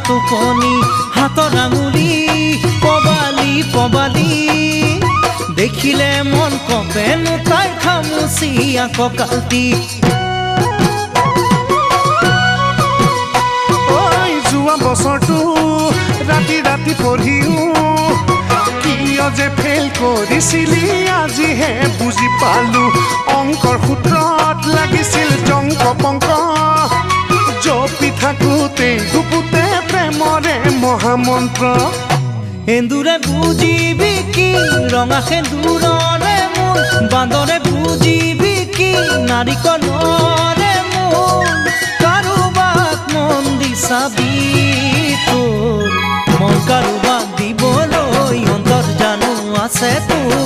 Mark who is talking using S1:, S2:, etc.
S1: টোপনি হাতৰ আঙুলি পবালি পবালি দেখিলে মন কপেনো তাইৰ খামুচিয়া কঁকালটি
S2: যোৱা বছৰটো ৰাতি ৰাতি পঢ়িও কিয় যে ফেল কৰিছিলি আজিহে বুজি পালো অংকৰ সূত্ৰত লাগিছিল জংক পংক জপি থাকোঁতে গুপুতে প্ৰেমৰে মহামন্ত্ৰ
S1: এন্দুৰে বুজিবি কি ৰঙা সেন্দুৰৰে মোৰ বান্দৰে বুজিবি কি নাৰিকলৰে মোৰ কাৰোবাক মন দি চাবি তোৰ মন কাৰোবাক দিবলৈ অন্তৰ জানো আছে তোৰ